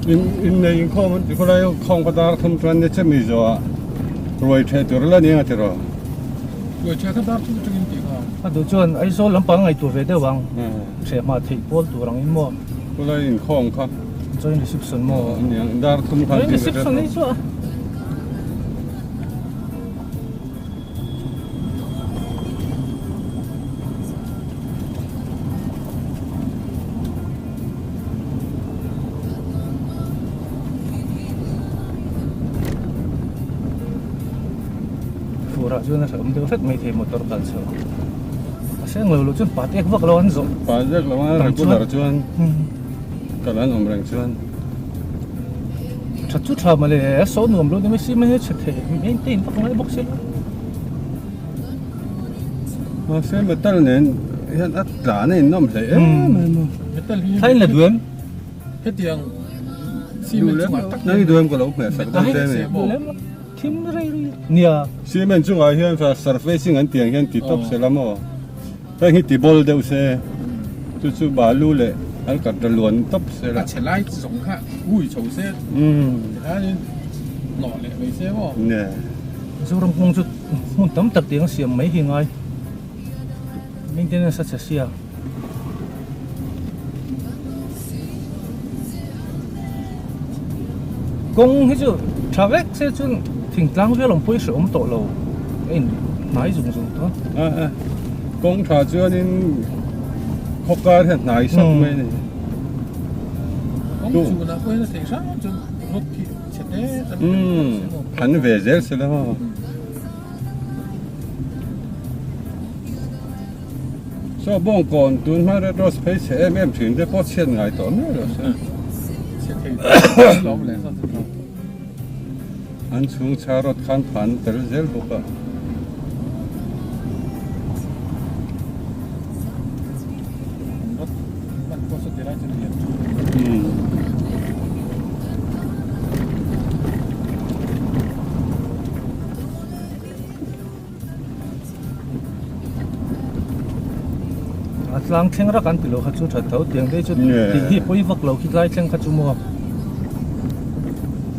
in nei khom ko lai khong pa dar thum tran ne chemi zo roi the tur la ni atero rồi chơi các đáp chúng tôi kinh tế à đồ chuyện ấy số lắm bằng ngày tuổi về đây vàng sẽ mà thị phố tuổi rằng im mua ko lai in khong kha cho nên ship sun mua ni dar thum kha nên ship sun ấy số ra cho nên sớm được phép mấy thì motor kan so sẽ ngồi lúc chân phát ek vak lo an zo pa jak la ma regular chuan kalan omrang chuan thật chút mà le số nuông luôn mới xí mới chết thế mấy tin vak ngai box ma se metal nen yan at la ne nom le metal hi hay là đuôn hết tiếng xi măng chung tắc nang duam ko lo me sak dam te me kim rei nia cement chung a hian fa surfacing an tiang hian ti top se lamo ta hi ti bol deu se chu balu le al kat luan top se la che lai giống khác ui chầu xe thế nên nọ lệ mấy xe bỏ nè số rong công chút muốn tấm tập tiếng xiêm mấy thì ngay mình tên là sát sát xia công hết chứ travel sẽ chun thỉnh thoảng về lòng bơi sớm tổ lâu anh nói dùng thôi công thả chuan in khóc ca thế nai sắc mấy này ông chủ là quên là thế sao chứ rốt thì chết đấy hắn về dễ sẽ là so bông còn tuần mà ra rồi phải xem em chuyển để phát hiện ngày tối nữa rồi chết thì lâu lẹ sao thế anh xuống xa rồi khăn phản tới dễ bốc à lang theng ra kan pilo kha chu that tho tiang dei chu ti hi poi vak lo ki lai theng kha chu mo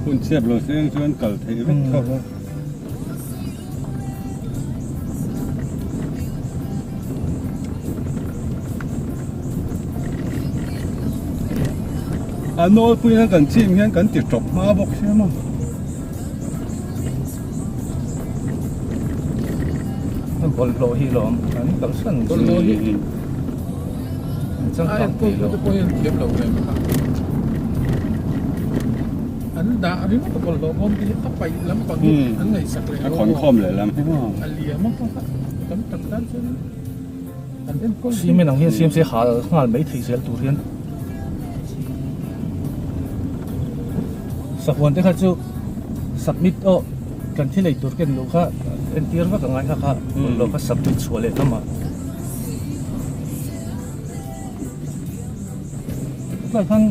kun chep lo sen chuan kal thei vek tho ano pui na kan chim hian kan ti top ma bok se ma bol lo hi lom kan kal san bol lo hi ai cũng có quên kiếm lâu này mà anh đã đi mất còn lâu không thì tóc bay lắm còn anh ngày sạch lại còn khom lại làm thế không anh liềm mất không cấm tập đan chứ anh đến con xí mình hiên xiêm sẽ hạ hạ mấy thị sẽ tụ hiên sắp hoàn tất hết chú submit ô cần thi lấy tụ cái lô khác anh tiết vào cái ngày khác lô khác submit xuống lại lắm mà lại khăn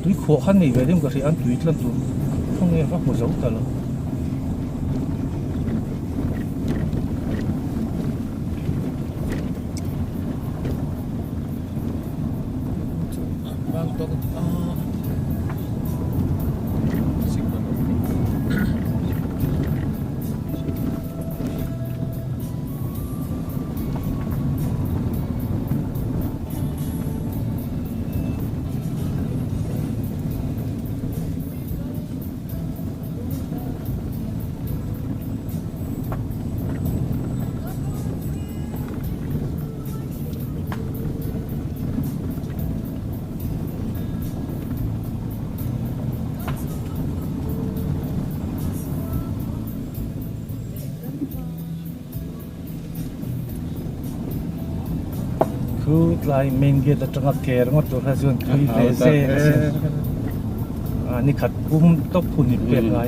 túi khổ khăn này về đêm có thể ăn túi lần rồi không nghe các hồ dấu cả rồi lại main gate ở trong kề nó tụt ra xuống tùy về xeนี่ขัดกุ้มตบหุ่นเปลี่ยนไร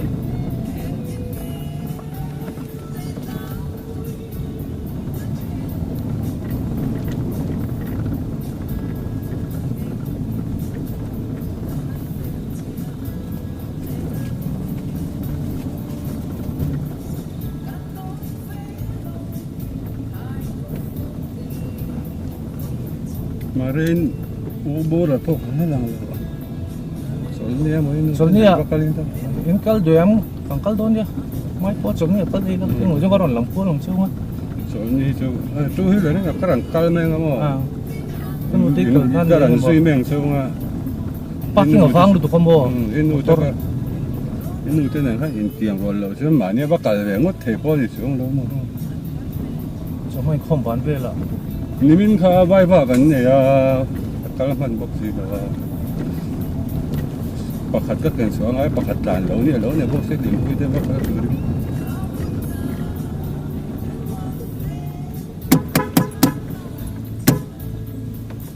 มาเรียนอุโบราณพวกนั้นหลังเลยสน ni mo inu. Sol ni ya. Bakal itu. Inkal doyam kangkal don dia. Mai po chong ni pa dei lang ting jong karon lang po long chung. So ni tu hilang ni kerang kal meng mo. Ah. Kan mo tikal kan. Kerang sui meng so nga. Parking avang lu tu komo. Inu tu ka. Inu tu nang kan in tiang rol lo. So ma ni bakal ve ngot thei po ni chung lo mo. So mai khom ban ve la. Ni min kha bai ba kan ne ya. Kal man bok si ba. Pakhat ka ken so nga pakhat tan lo ni bok se dim pu de bakal tu.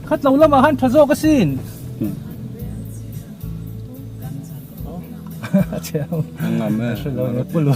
Khat lo lama han phazo ka sin. Chao. Ngam me. Lo ne pulo.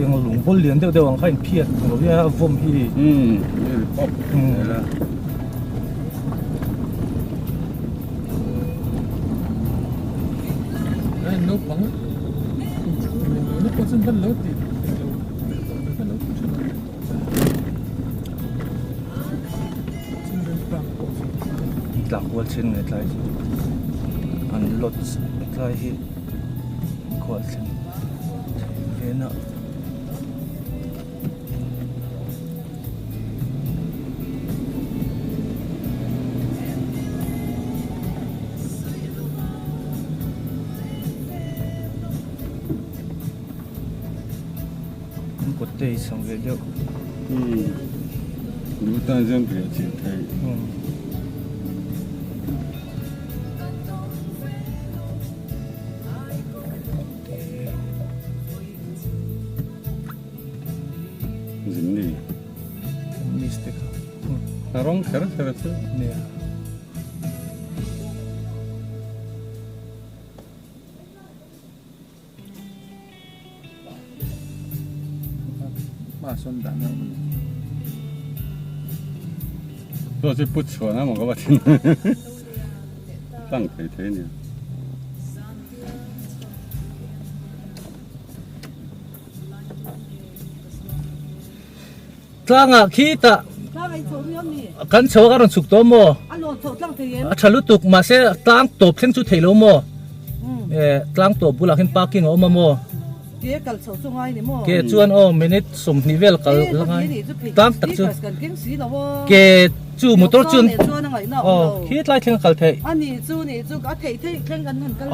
Yang lung bol lian deu ang khain phiat lo ya vom hi Ni pop. Lah. Ai no pang. No pasan ban lo ti. tlak wal chen ngai tlai an lot tlai hi kwal chen ena ko te sang ve deu Lu tan jam pe chi thai. Zimni. mistake Narong kara tu. ne Ma son dan. So si put so na mo ka ba tin. Tang thei thei ni. tlanga khita Tlang ai chou riam ni. kan chaw karon chuk to mo Alo chou tlang thei em. a thalu tuk ma se tlang top thleng chu theilo mo Hmm. tlang top bulakin parking o ma mo Ye kal chou chu ngai ni mo. ke chuan o minute som nivel kal langai tlang tak chu kan keng si lo wo. ke chu motor chun chu na ngai na. khi tlai thleng kal thei Ani chu ni chu ka thei thei thleng kan han kal.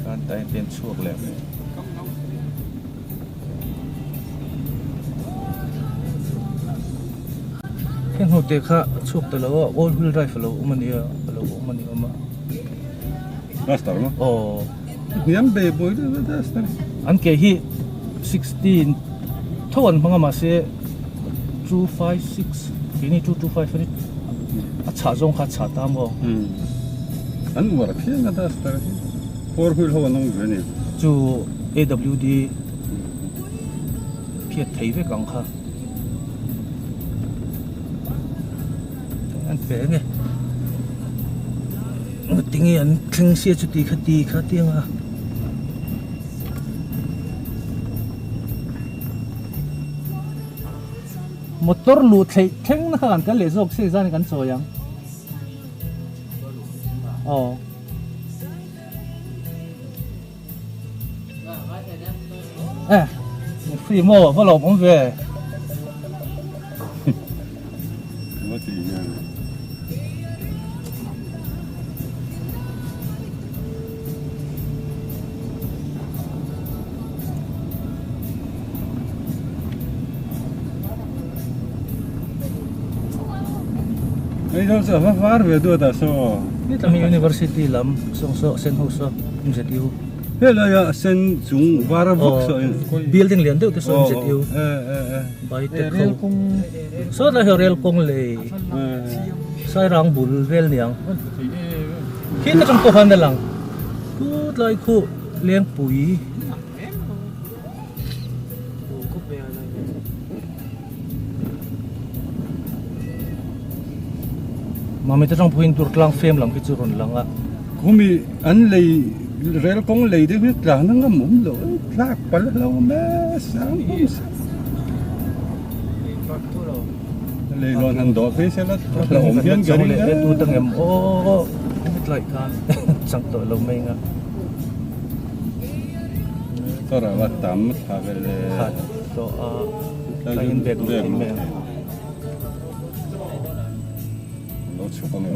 kan tai ten chuak le khen ho te kha chuak te lo all wheel drive lo umania lo umani ma Rastar mo. Niam be boy de rastar. an ke hi 16 thon manga ma se 256 kini 225 ni a cha jong kha cha ta mo An war phia na rastar. Four wheel ho nong ve ni. chu AWD phiat thei ve kang kha an pe nge tingi an thing sia chu ti kha tianga motor lu thei theng na kan ka le jok se zan kan so yang free mo va lo mong ve Mo ti ya. Ai đâu sợ phát phát về đua ta so. ni tami university lam song so sen ho so MZU Thế là ya sen chúng var vok so. building lian deu te so MZU bai te Rel ko kung so la rel kong le sai rang bul vel niang มันที่เอ khi ta trong tộc han da lang tu lai khu liang pui mà mình trong point tur klang fem lam ki chu ron lang a kumi an lei rel kong lei de hit la nang mum lo lak pal lo me sang lei lon han do pe se la la om hian trong gari le tu tang em o mit lai kan sang to lo mai nga tora wa tam tha ve le khat to a lain bek lo me lo chu ko me